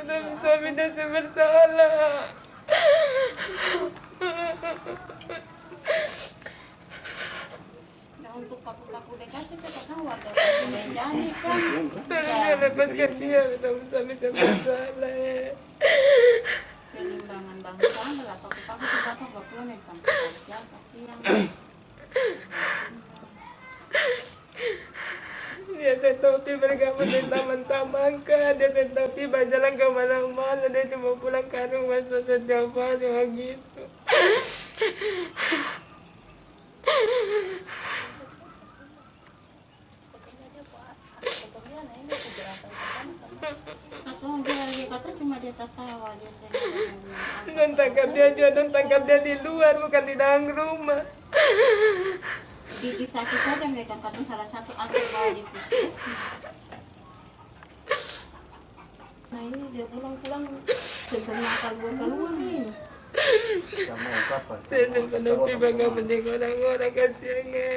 tapi suami dia bersalah. Nah, untuk paku-paku dikasih ke warga Benjani kan. Terus dia lepaskan dia, tapi suami saya bersalah. Pelimbangan bangsa adalah paku-paku itu bapak gak punya megang kerja kasihan. Dia setopi bergabung di taman-taman kan, dia setopi berjalan ke mana-mana, dia cuma pulang ke rumah setiap hari begitu. Atau dia lagi kata cuma dia tertawa dia saya. Dan tangkap dia juga, dan tangkap dia di luar, bukan di dalam rumah. Di kisah-kisah dan mereka kata salah satu aktor bawa di puskesmas. Nah ini dia pulang-pulang tentang nakal buat keluar nih. Saya tidak bangga menjenguk orang-orang, kasihannya.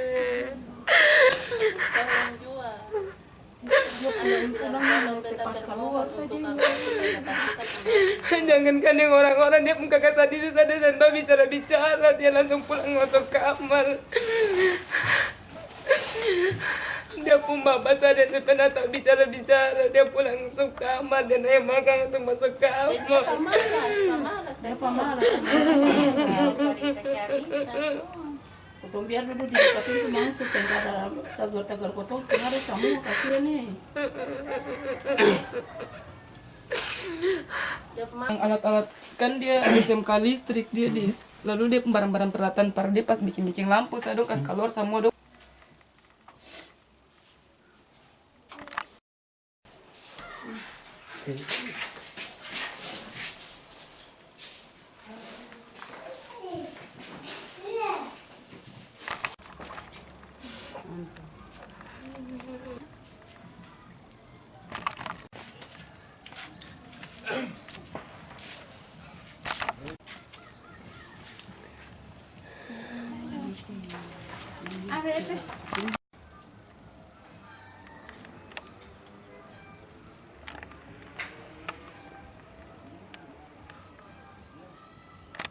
Pulang cepat keluar saja. Jangankan yang orang-orang, dia pun kakak tadi sadar dan tahu bicara-bicara, dia langsung pulang masuk kamar. Dia pun bapak sadar sebenarnya tak bicara-bicara, dia pulang masuk kamar dan saya makan untuk masuk kamar. Dia pemalas. Potong biar dulu di dekat itu masuk sehingga ada tagar-tagar potong kemarin semua kasihan nih. Yang alat-alat kan dia SMK listrik dia. Lalu dia barang-barang peralatan para dia pas bikin-bikin lampu, saya dong kasih keluar semua dong.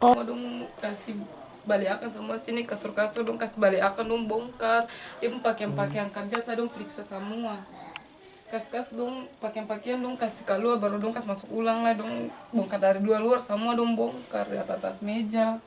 Oh, dong kasih balik akan semua sini, kasur-kasur dong kasih balik akan dong bongkar. Dia pun pakaian-pakaian kerja saya dong periksa semua. Kas-kas dong pakaian-pakaian dong kasih keluar, baru dong kasih masuk ulang lah dong bongkar dari luar semua dong bongkar di atas meja.